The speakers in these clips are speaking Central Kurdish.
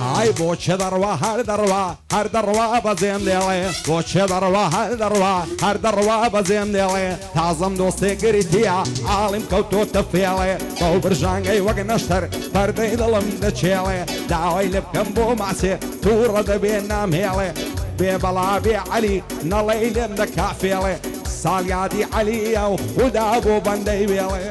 ئای بۆ چێ دەڕوا هەر دەڕوا هەر دەڕوا بەجێم دێڵێ بۆ چێ دەڕوا هەر دەڕوا هەر دەڕوا بەجێم دێڵێ تازەم دۆستێک گریتیە ئاڵیم کەوتۆتە فێڵێ بەو برژانگەی وەک نەشتەر پەردەی دڵم دەچێڵێ داوای لێ بکەم بۆ ماسێ تووڕە دەبێ نامهێڵێ بێ بەڵا بێ عەلی نەڵێی لێم دەکا فێڵێ ساڵیادی عەلیە و خودا بۆ بەندەی وێڵێ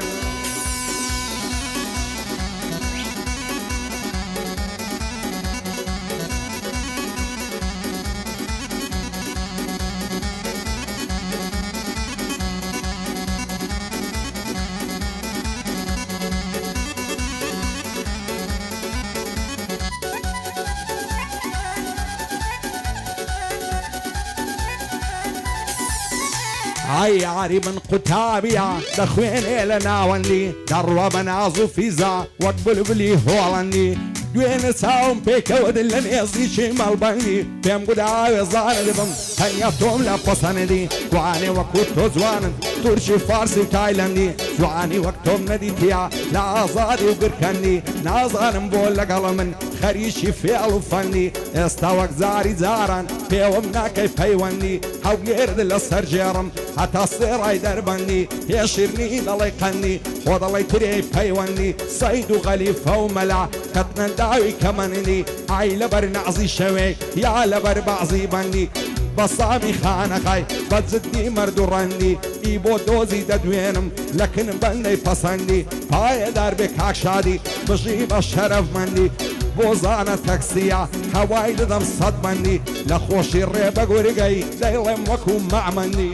ئای یاری من قوتابیە دەخوێنێ لە ناوەندی دەڕوە بە ناز و فیزا وەک بولبولی هۆڵەندی دوێنە چاوم پێکەوەدن لە نێزیی مەڵبەنگی پێم گوداوێ زانە دەبم تەنیا تۆم لە پەسەندی جوانێ وەکو تۆ جوانن تورکی فارسی و تایلەندی جوانی وەک تۆم نەدیتیا لە ئازادی و گرکەندی نازانم بۆ لەگەڵ من خەریکی فێڵ و فەندی ئێستا وەک جاری جاران پێوەم ناکەی پەیوەندی هەولێرد لە سەرجێڕم هەتا سێڕای دەربەندی هێشیرنی دەڵێ قەندی خۆ دەڵێ ترێ پەیوەندی سەید و غەلیفە و مەلا کەتنە داوی کەمەنی ئای لەبەر نەعزی شەوێک یا لەبەر بەعزی بەندی بەسامی خانەقای بە جددی مەرد و ڕەندی ئی بۆ دۆزی دەدوێنم لەکن بەندەی پەسەندی پایەدار بێ کاکشادی بژی بە شەرەفمەندی بۆ زانە تەکسیە هەوای دەدەم سەد بەندی لە خۆشی ڕێ بە گورگەی دەیڵێم وەکو مەعمەندی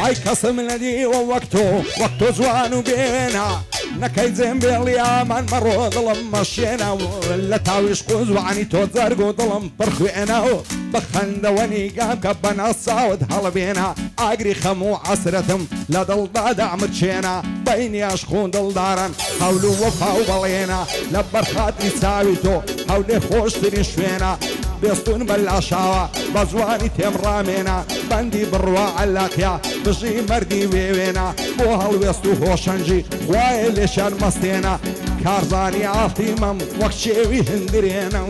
ئای کەسم نەدیوە وەک تۆ جوان و بێنە نەکەی جێم بێڵیامان مەڕۆ دڵم مەشێنە لە تاویش قوزوانی تۆ جەرگ و دڵم پڕخوێنەوە بەخەندەوە نیگام کە بەناساوت هەڵبێنە ئاگری خەم و عەسرەتم لە دڵدا دامرچێنە بەینی عەشقون دڵدارن هەول و وەفا و بەڵێنە لە بەرخاتری چاوی تۆ هەولێ خۆشترین شوێنە بێستون بەلاشاوە بە جوانی تێم ڕامێنە بەندی بڕوا عەلاقیا بژی مەردی وێوێنە بۆ هەڵوێست و هۆشەنجی خوایە لێشان مەستێنە کارزانی ئافیمەم وەک شێوی هەندرێنە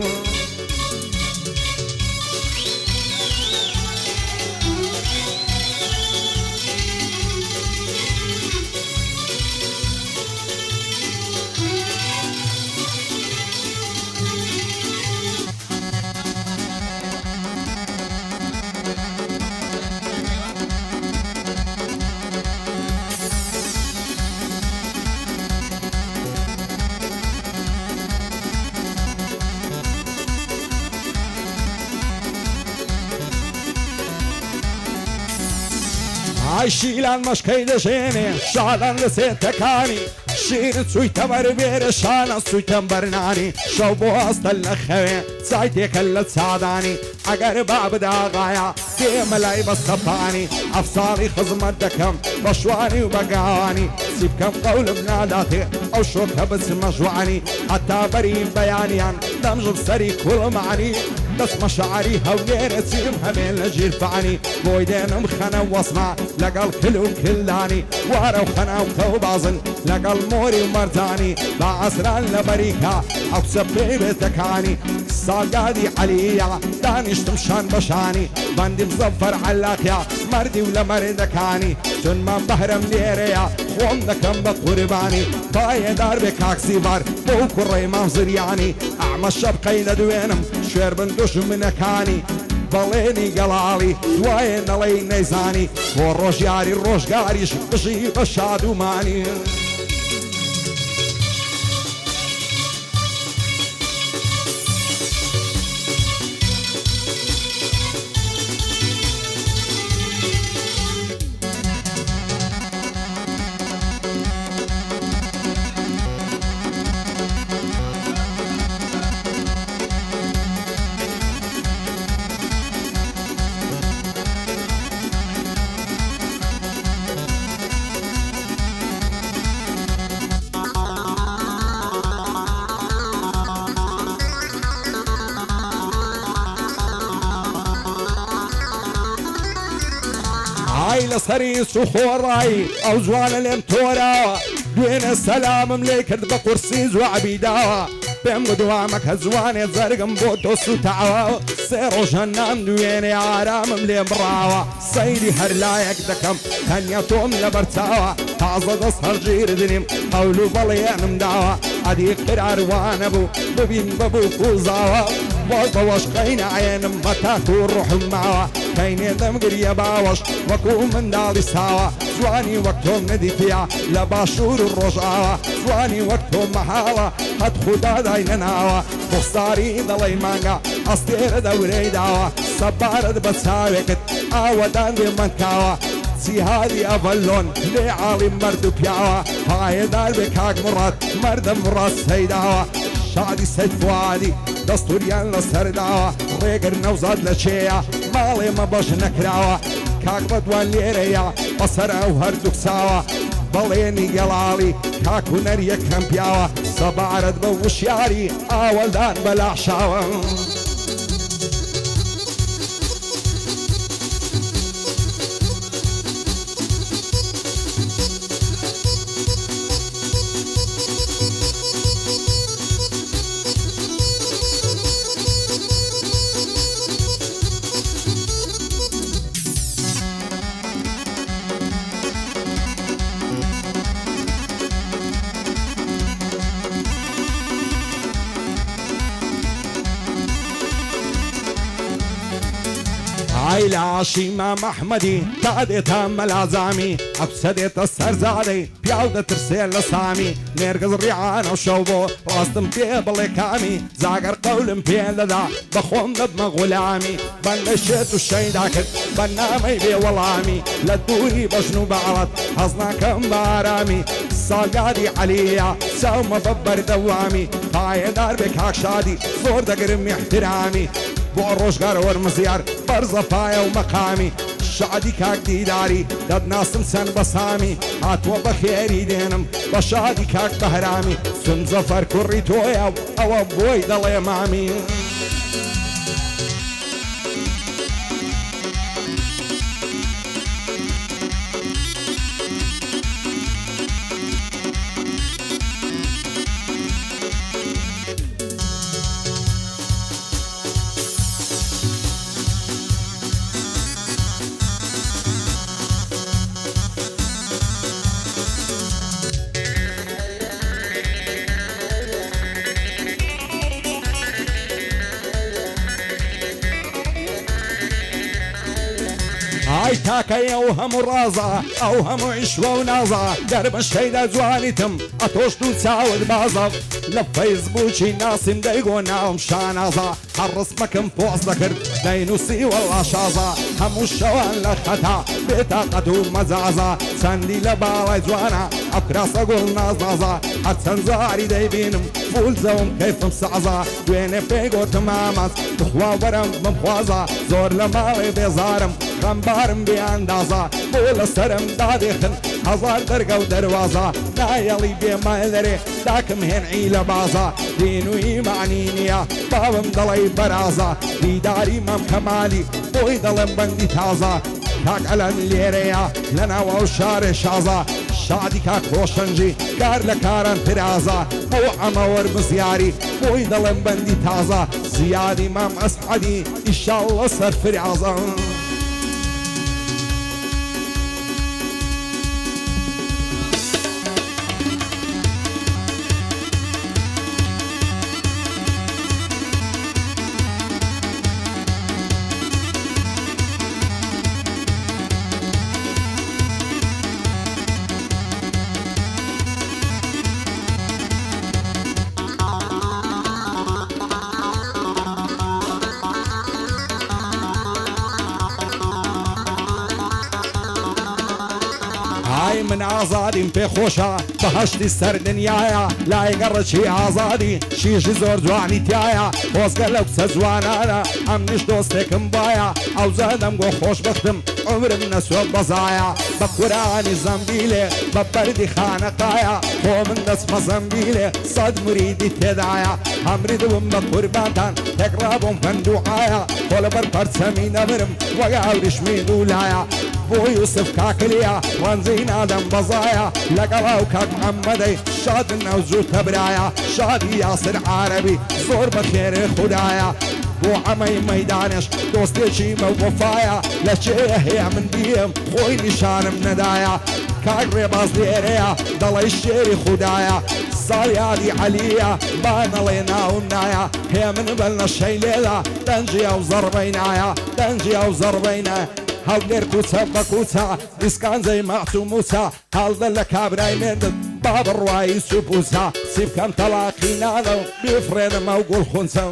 ئای شیلان مەشکەی دەژێنێ شادان لە سێتەکانی شیرت چوویتە بەربێرە شانە سوویتەم بەرنانی شەو بۆ ئەستە لە خەوێ چای تێکە لە چادانی ئەگەر با بداغایە دێمە لای بەستەپانی ئەفساڵی خزمەت دەکەم بە شوانی و بەگاوانی چی بکەم قەولم ناداتێ ئەو شۆکە بچمە ژوانی هەتا بەری بەیانیان دەمژم سەری کوڵمانی دەستمە شعری هەولێرە چیم هەمێن لە ژیرفانی بۆی دێنم خەنە وەسما لەگەڵ کل و کلدانی وارە و خەنا و کەو بازن لەگەڵ مۆری و مەرجانی با ئەسران لە بەریکە ئەو قسە پێی بێتەکانی ساڵگادی عەلیە دانیشتم شان بەشانی بەندی مزەفەر عەلاقیا مەردی و لە مەردەکانی چونمان بەهرەم لێرەیە خۆم دەکەم بە قوربانی پایەدار بێ کاکسیڤەر بۆ کوڕەی مام زریانی ئەمە شەبقەی دەدوێنم شوێر بن دوژمنەکانی بەڵێنی گەڵاڵی دوایە نەڵەی نەیزانی بۆ ڕۆژیاری ڕۆژگاریش بژی بە شادومانی ئای لەسەری سوخۆڕایی ئەو جوانە لێم تۆراوە دوێنێ سەلامم لێ کرد بە قورسی جوابی داوە پێم گوتوامە کە جوانێ جەرگم بۆ دۆست و تاوە سێ ڕۆژە نام دوێنێ ئارامم لێ بڕاوە سەیری هەر لایەک دەکەم تەنیا تۆم لە بەرچاوە تازە دەست هەڵگیردنیم هەول و بەڵێنم داوە ئەدی قراروانە بوو ببین بەبوو کوزاوە باز بەوەش قەینعێنم بە تاک و ڕوحم ماوە کەینێ دەمگریە باوەش وەکو منداڵی ساوە جوانی وەک تۆم نەدیتیا لە باشوور و ڕۆژاوە جوانی وەک تۆم مەحاڵە هەت خودا دای نەناوە بۆستاری دەڵێی مانگە ئەستێرە دەورەی داوە سەبارەت بە چاوێکت ئاوەدان بێ منکاوە جیهادی ئەڤەلۆن لێ عاڵی مەرد و پیاوە پایەدار بێ کاک مڕات مەردە مڕاست سەیداوە شادی سەد فوادی دەستوریان لەسەرداوە ڕێگر نەوزاد لە چێیە ماڵێ مە بەش نەکراوە کاک بەدوان لێرەیە بەسەر ئەو هەردوو کساوە بەڵێنی گەڵاڵی کاک و نەر یەکەم پیاوە سەبارەت بە وشیاری ئاوەلدان بەلاشاوە ئای لاشی مام ئەحمەدی تا دێتە مەلازامی ئەفسە دێتە سەرزادەی پیاو دەترسێ لە سامی نێرگەز ڕیعانە شەو بۆ ڕاستم پێ بڵێ کامی زاگەر قەولم پێ دەدا بەخۆم دەبمە غولامی بەندە شێت و شەیدا کرد بەرنامەی بێوەڵامی لە دووری بەژن و باڵەت هەز ناکەم بە ئارامی ساگادی عەلیە چاومە بە بەردەوامی پایەدار بێ کاک شادی زۆر دەگرم احترامی بۆ ڕۆژگار وەرمزیار بەرزە پایە و مەقامی شادی کاک دیداری دەدناسم چەند بەسامی هاتووە بە خێری دێنم بە شادی کاک بەهرامی چون زەفەر کوڕی تۆیە ئەوە بۆی دەڵێ مامی ئای تاکەی ئەو هەموو ڕازە ئەو هەموو عیشوە و نازە دەربە شەیدا جوانیتم ئەتۆشت و چاوت بازە لە فەیسبووکی ناسیم دەیگۆ ناوم شانازە هەر ڕسمەکەم پۆست دەکرد دەینووسی وەڵا شازە هەموو شەوان لە خەتا بێتاقەت و مەجازە چەندی لە باڵای جوانە ئەفراسە گوڵ نازنازە هەرچەند جاری دەیبینم فول زەوم کەیفم سەعزە دوێنێ پێیگۆتم ئامەز بخوا وەرم بمخوازە زۆر لە ماڵێ بێزارم غەمبارم بێئەندازە بۆ لەسەرم دادێخن هەزار دەرگە و دەروازە نایەڵی بێمای دەرێ داکم هێنعی لە بازە دین و ئیمانی نییە باوم دەڵێی بەرازە دیداری مەم کەمالی بۆی دەڵێم بەندی تازە کاک ئەلەن لێرەیە لەناو ئەو شارێ شازە شادی کاک ڕۆشنجی کار لە کاران فرازە بۆ ئەمە وەرمزیاری بۆی دەڵێم بەندی تازە زیادی مام ئەسعەدی ئیشاڵڵە سەر فرازە ئای من ئازادیم پێخۆشە بەهەشتی سەر دنیاە لای گەڕەکی ئازادی شیژی زۆر جوانی تایە خۆزگە لەو کچە جوانانە ئەمنیش دۆستێکم وایە ئەو زەدەم گۆ خۆشبەختم عمرم نەسوە بەزایە بە قورانی زەمبیلێ بە بەردی خانەقایە خۆ من دەچمە زەمبیلێ سەد مریدی تێدایە هەمری دڵم بە قوربانتان تێکڕابووم پەندوعایە خۆ لەبەر پەرچەمی نەبرم وەک ئەوریشمی دوولایە بۆ یوسف کاکلیە ڕەنجەی نادەم بەزایە لەگەڵ ئەو کاک محەممەدەی شادن ئەو زوو تەبرایە شادی یاسر عارەبی زۆر بە خێرێ خودایە بۆ ئەمەی مەیدانش دۆستێکی مەوەفایە لە چێە هەیە من دیم خۆی نیشانم نەدایە کاک ڕێباز لێرەیە دەڵی شێری خودایە ساڵیادی عەلیە با نەڵێ ناوم نایە هێ من بەل لە شەیلێدا دەنجی ئەو زەڕبەی نایە دەنجی ئەو زەڕبەی نایە هەڵدێر کوچە بە کوچە دیسکانجەی مەعتوموچە هەڵدە لە کابرای مێردت با بڕوایی سوپوچە سی بکەم تەلاقی نانە و بیفرێنمە و گوڵ خونچە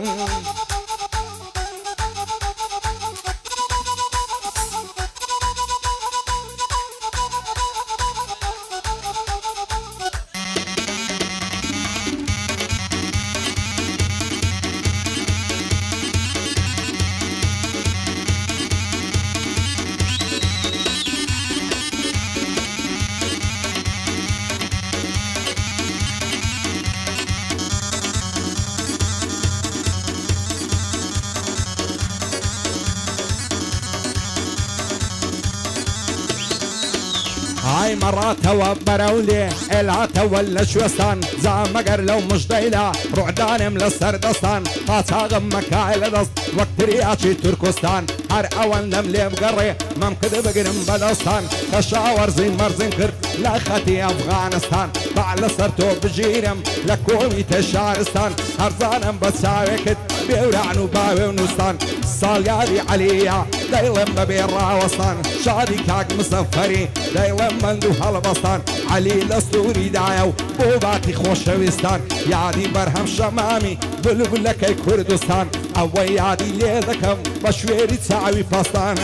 ئای مەڕاتەوە بەرەولێ ئێلاتەوە لە کوێستان زامەگەر لەو مژدەیدا ڕوعدانم لە سەردەستان قاچاغم مەکای لەدەست وەک تریاکی تورکستان هەر ئەوەندەم لێم گەڕێ مەم کرد بگرم بەدەستان کە شاوەرزی مەرزین کرد لە خەتی ئەفغانستان با لەسەر تۆ بژیرم لە کۆمیتە شارستان هەرزانم بە چاوێکت بێوران و باوێ و نووسان ساڵیادی عەلیە دەیڵم بەبێ ڕاوەستان شادی کاک مسەفەری دەیڵم مند و هەڵبەستان عەلی لە سووریدایە و بۆ باقی خۆشەویستان یادی بەرهەم شەمامی بلبلەکەی کوردستان ئەوەی یادی لێ دەکەم بە شوێری چاوی پەستان